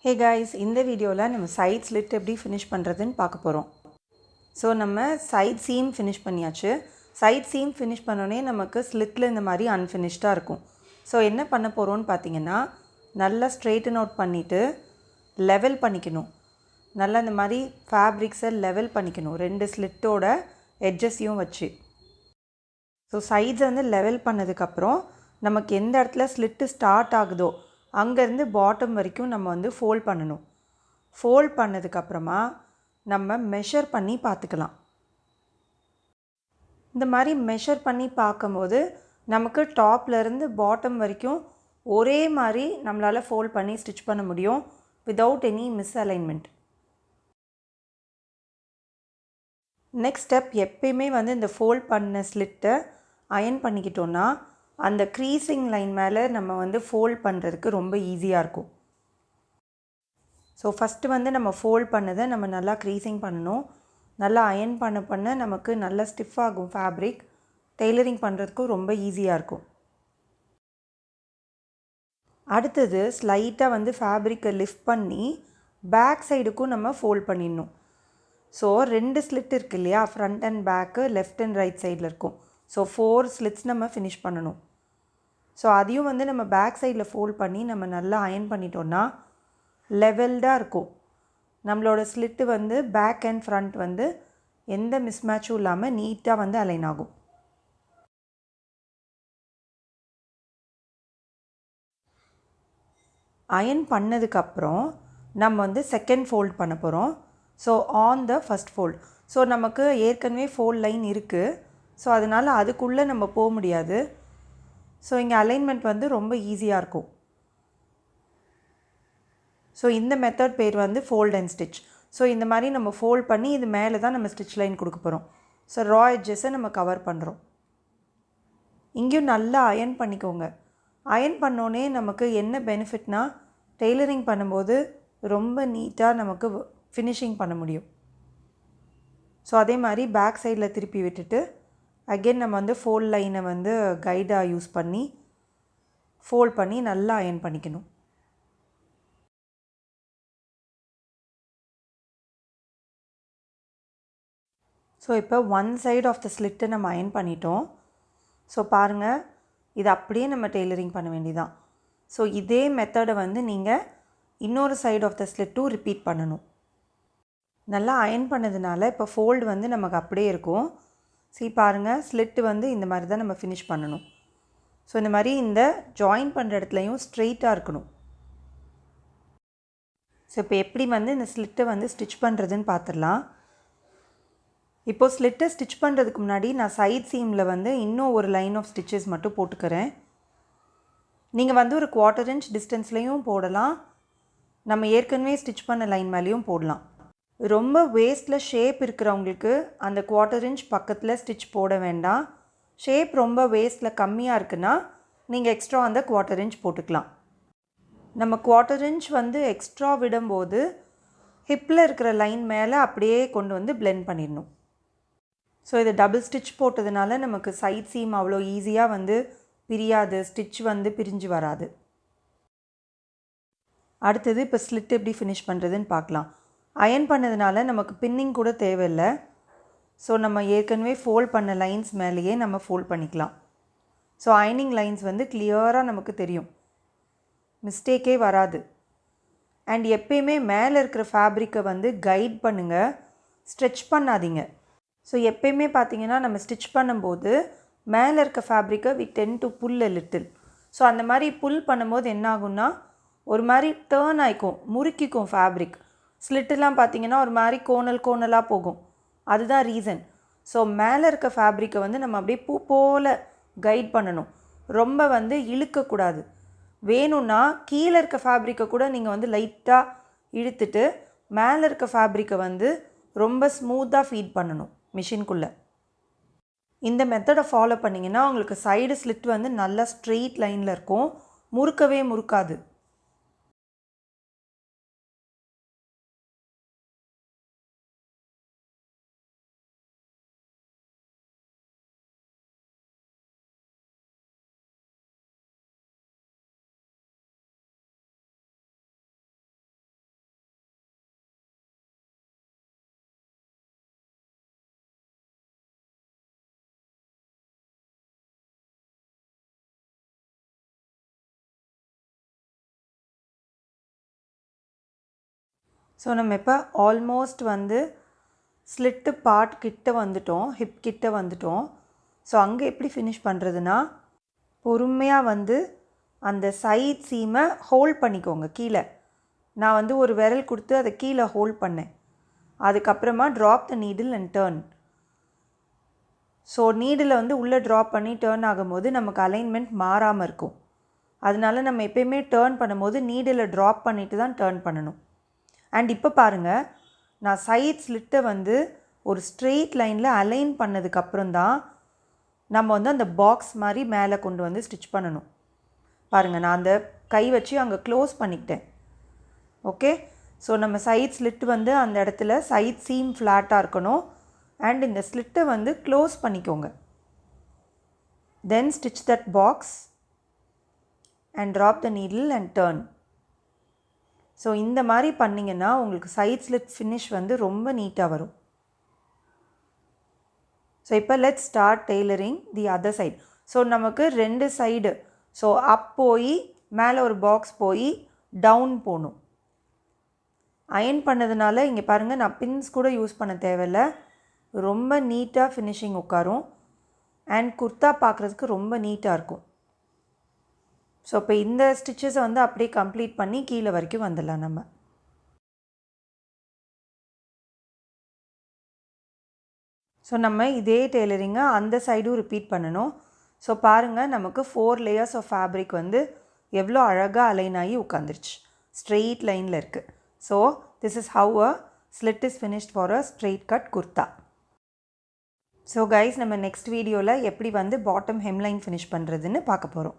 Hey guys, இந்த வீடியோவில் நம்ம சைட் ஸ்லிட் எப்படி ஃபினிஷ் பண்ணுறதுன்னு பார்க்க போகிறோம். ஸோ நம்ம சைட் சீம் ஃபினிஷ் பண்ணியாச்சு. சைட் சீம் ஃபினிஷ் பண்ணோடனே நமக்கு ஸ்லிட்டில் இந்த மாதிரி அன்ஃபினிஷ்டாக இருக்கும். ஸோ என்ன பண்ண போகிறோன்னு பார்த்தீங்கன்னா, நல்லா ஸ்ட்ரெயிட்டன் அவுட் பண்ணிவிட்டு லெவல் பண்ணிக்கணும். நல்லா இந்த மாதிரி ஃபேப்ரிக்ஸை லெவல் பண்ணிக்கணும், ரெண்டு ஸ்லிட்டோட எட்ஜஸையும் வச்சு. ஸோ சைட்ஸை வந்து லெவல் பண்ணதுக்கப்புறம் நமக்கு எந்த இடத்துல ஸ்லிட்டு ஸ்டார்ட் ஆகுதோ அங்கேருந்து பாட்டம் வரைக்கும் நம்ம வந்து ஃபோல்ட் பண்ணணும். ஃபோல்ட் பண்ணதுக்கப்புறமா நம்ம மெஷர் பண்ணி பார்த்துக்கலாம். இந்த மாதிரி மெஷர் பண்ணி பார்க்கும்போது நமக்கு டாப்லேருந்து பாட்டம் வரைக்கும் ஒரே மாதிரி நம்மளால் ஃபோல்ட் பண்ணி ஸ்டிச் பண்ண முடியும் without any misalignment. Next step, எப்பயுமே வந்து இந்த ஃபோல்ட் பண்ண ஸ்லிட்டை அயர்ன் பண்ணிக்கிட்டோன்னா அந்த க்ரீசிங் லைன் மேலே நம்ம வந்து ஃபோல்ட் பண்ணுறதுக்கு ரொம்ப ஈஸியாக இருக்கும். ஸோ ஃபஸ்ட்டு வந்து நம்ம ஃபோல்ட் பண்ணதை நம்ம நல்லா க்ரீசிங் பண்ணணும். நல்லா அயர்ன் பண்ண நமக்கு நல்லா ஸ்டிஃப் ஆகும் ஃபேப்ரிக். டெய்லரிங் பண்ணுறதுக்கும் ரொம்ப ஈஸியாக இருக்கும். அடுத்தது ஸ்லைட்டாக வந்து ஃபேப்ரிக்கை லிஃப்ட் பண்ணி பேக் சைடுக்கும் நம்ம ஃபோல்ட் பண்ணிடணும். ஸோ 2 ஸ்லிட் இருக்குது இல்லையா, front and back, left and right சைடில் இருக்கும். ஸோ 4 ஸ்லிட்ஸ் நம்ம ஃபினிஷ் பண்ணணும். ஸோ அதையும் வந்து நம்ம பேக் சைடில் ஃபோல்ட் பண்ணி நம்ம நல்லா அயர்ன் பண்ணிட்டோன்னா லெவல்டாக இருக்கும். நம்மளோட ஸ்லிட்டு வந்து பேக் அண்ட் ஃப்ரண்ட் வந்து எந்த மிஸ்மேட்சும் இல்லாமல் நீட்டாக வந்து அலைன் ஆகும். அயர்ன் பண்ணதுக்கப்புறம் நம்ம வந்து செகண்ட் ஃபோல்ட் பண்ண போகிறோம். So on the first fold. So நமக்கு ஏற்கனவே ஃபோல்ட் லைன் இருக்குது. ஸோ அதனால் அதுக்குள்ளே நம்ம போக முடியாது. ஸோ இங்கே அலைன்மெண்ட் வந்து ரொம்ப ஈஸியாக இருக்கும். ஸோ இந்த மெத்தட் பேர் வந்து ஃபோல்ட் அண்ட் ஸ்டிச். ஸோ இந்த மாதிரி நம்ம ஃபோல்ட் பண்ணி இது மேலே தான் நம்ம ஸ்டிச் லைன் கொடுக்க போகிறோம். ஸோ ரா எட்ஜஸை நம்ம கவர் பண்ணுறோம். இங்கேயும் நல்லா அயர்ன் பண்ணிக்கோங்க. அயர்ன் பண்ணோன்னே நமக்கு என்ன பெனிஃபிட்னா, டெய்லரிங் பண்ணும்போது ரொம்ப நீட்டாக நமக்கு ஃபினிஷிங் பண்ண முடியும். ஸோ அதே மாதிரி பேக் சைடில் திருப்பி விட்டுட்டு அகெயின் நம்ம வந்து ஃபோல்ட் லைனை வந்து கைடாக யூஸ் பண்ணி ஃபோல்ட் பண்ணி நல்லா அயர்ன் பண்ணிக்கணும். ஸோ இப்போ ஒன் சைடு ஆஃப் த ஸ்லிட்டை நம்ம அயர்ன் பண்ணிட்டோம். ஸோ பாருங்கள், இது அப்படியே நம்ம டெய்லரிங் பண்ண வேண்டியதான். ஸோ இதே மெத்தடை வந்து நீங்கள் இன்னொரு சைடு ஆஃப் த ஸ்லிட்டும் ரிப்பீட் பண்ணணும். நல்லா அயர்ன் பண்ணதுனால இப்போ ஃபோல்டு வந்து நமக்கு அப்படியே இருக்கும். பாருங்கள், ஸ்லிட்டு வந்து இந்த மாதிரி தான் நம்ம ஃபினிஷ் பண்ணணும். ஸோ இந்த மாதிரி இந்த ஜாயின் பண்ணுற இடத்துலையும் ஸ்ட்ரெயிட்டாக இருக்கணும். ஸோ இப்போ எப்படி வந்து இந்த ஸ்லிட்டை வந்து ஸ்டிச் பண்ணுறதுன்னு பார்த்துடலாம். இப்போது ஸ்லிட்டை ஸ்டிச் பண்ணுறதுக்கு முன்னாடி நான் சைட் சீமில் வந்து இன்னும் ஒரு லைன் ஆஃப் ஸ்டிச்சஸ் மட்டும் போட்டுக்கிறேன். நீங்கள் வந்து ஒரு 1/4 இன்ச் டிஸ்டன்ஸ்லேயும் போடலாம், நம்ம ஏற்கனவே ஸ்டிச் பண்ண லைன் மேலேயும் போடலாம். ரொம்ப வேஸ்ட்டில் ஷேப் இருக்கிறவங்களுக்கு அந்த 1/4 இன்ச் பக்கத்தில் ஸ்டிச் போட வேண்டாம். ஷேப் ரொம்ப வேஸ்ட்டில் கம்மியாக இருக்குன்னா நீங்கள் எக்ஸ்ட்ரா அந்த 1/4 இன்ச் போட்டுக்கலாம். நம்ம 1/4 இன்ச் வந்து எக்ஸ்ட்ரா விடும்போது ஹிப்பில் இருக்கிற லைன் மேலே அப்படியே கொண்டு வந்து பிளெண்ட் பண்ணிடணும். ஸோ இது டபுள் ஸ்டிச் போட்டதுனால நமக்கு சைட் சீம் அவ்வளோ ஈஸியாக வந்து பிரியாது, ஸ்டிச் வந்து பிரிஞ்சு வராது. அடுத்தது இப்போ ஸ்லிட் எப்படி ஃபினிஷ் பண்ணுறதுன்னு பார்க்கலாம். அயர்ன் பண்ணதுனால நமக்கு பின்னிங் கூட தேவையில்லை. ஸோ நம்ம ஏற்கனவே ஃபோல்ட் பண்ண லைன்ஸ் மேலேயே நம்ம ஃபோல்ட் பண்ணிக்கலாம். ஸோ அயர்னிங் லைன்ஸ் வந்து கிளியராக நமக்கு தெரியும், மிஸ்டேக்கே வராது. அண்ட் எப்பயுமே மேலே இருக்கிற ஃபேப்ரிக்கை வந்து கைட் பண்ணுங்கள், ஸ்ட்ரெச் பண்ணாதீங்க. ஸோ எப்பயுமே பார்த்தீங்கன்னா நம்ம ஸ்டிச் பண்ணும்போது மேலே இருக்க ஃபேப்ரிக்கை we tend to pull a little. So அந்த மாதிரி புல் பண்ணும்போது என்ன ஆகும்னா ஒரு மாதிரி டேர்ன் ஆகிக்கும், முறுக்கிக்கும் ஃபேப்ரிக். ஸ்லிட்டெலாம் பார்த்தீங்கன்னா ஒரு மாதிரி கோணலாக போகும். அதுதான் ரீசன். ஸோ மேலே இருக்க ஃபேப்ரிக்கை வந்து நம்ம அப்படியே பூ போல் கைட் பண்ணணும், ரொம்ப வந்து இழுக்கக்கூடாது. வேணும்னா கீழே இருக்க ஃபேப்ரிக்கை கூட நீங்கள் வந்து லைட்டாக இழுத்துட்டு மேலே இருக்க ஃபேப்ரிக்கை வந்து ரொம்ப ஸ்மூத்தாக ஃபீட் பண்ணணும் மிஷின்குள்ளே. இந்த மெத்தடை ஃபாலோ பண்ணிங்கன்னா உங்களுக்கு சைடு ஸ்லிட் வந்து நல்லா ஸ்ட்ரெயிட் லைனில் இருக்கும், முறுக்காது. ஸோ நம்ம இப்போ ஆல்மோஸ்ட் வந்து ஸ்லிட்டு பார்ட் கிட்ட வந்துட்டோம், ஹிப் கிட்ட வந்துட்டோம். ஸோ அங்கே எப்படி ஃபினிஷ் பண்ணுறதுனா, பொறுமையாக வந்து அந்த சைட் சீமை ஹோல்ட் பண்ணிக்கோங்க கீழே. நான் வந்து ஒரு விரல் கொடுத்து அதை கீழே ஹோல்ட் பண்ணேன். அதுக்கப்புறமா drop the needle and turn. So needle வந்து உள்ளே ட்ராப் பண்ணி டேர்ன் ஆகும்போது நமக்கு அலைன்மெண்ட் மாறாமல் இருக்கும். அதனால நம்ம எப்பயுமே டேர்ன் பண்ணும்போது நீடில் ட்ராப் பண்ணிவிட்டு தான் டேர்ன் பண்ணணும். அண்ட் இப்போ பாருங்கள், நான் சைட் ஸ்லிட்டை வந்து ஒரு ஸ்ட்ரெயிட் லைனில் அலைன் பண்ணதுக்கப்புறம் தான் நம்ம வந்து அந்த பாக்ஸ் மாதிரி மேலே கொண்டு வந்து ஸ்டிச் பண்ணணும். பாருங்கள், நான் அந்த கை வச்சு அங்கே க்ளோஸ் பண்ணிக்கிட்டேன். ஓகே, ஸோ நம்ம சைட் ஸ்லிட் வந்து அந்த இடத்துல சைட் சீம் ஃப்ளாட்டாக இருக்கணும். அண்ட் இந்த ஸ்லிட்டை வந்து க்ளோஸ் பண்ணிக்கோங்க. Then stitch that box and drop the needle and turn. So இந்த மாதிரி பண்ணிங்கன்னா உங்களுக்கு சைட் ஸ்லிட் ஃபினிஷ் வந்து ரொம்ப நீட்டாக வரும். ஸோ இப்போ let's start tailoring the other side. So நமக்கு 2 சைடு, ஸோ அப் போய் மேலே ஒரு பாக்ஸ் போய் டவுன் போகணும். அயன் பண்ணதுனால இங்கே பாருங்கள், நான் பின்ஸ் கூட யூஸ் பண்ண தேவையில்லை. ரொம்ப நீட்டாக ஃபினிஷிங் உட்காரும். அண்ட் குர்த்தா பார்க்குறதுக்கு ரொம்ப நீட்டாக இருக்கும். ஸோ இப்போ இந்த ஸ்டிச்சஸை வந்து அப்படியே கம்ப்ளீட் பண்ணி கீழே வரைக்கும் வந்துடலாம் நம்ம. ஸோ நம்ம இதே டெய்லரிங்கை அந்த சைடும் ரிப்பீட் பண்ணணும். ஸோ பாருங்கள், நமக்கு 4 லேயர்ஸ் ஆஃப் ஃபேப்ரிக் வந்து எவ்வளோ அழகாக அலைன் ஆகி உட்காந்துருச்சு, ஸ்ட்ரெயிட் லைனில் இருக்குது. So this is how a slit is finished for a straight cut kurta. So guys, நம்ம நெக்ஸ்ட் வீடியோவில் எப்படி வந்து பாட்டம் ஹெம்லைன் ஃபினிஷ் பண்ணுறதுன்னு பார்க்க போகிறோம்.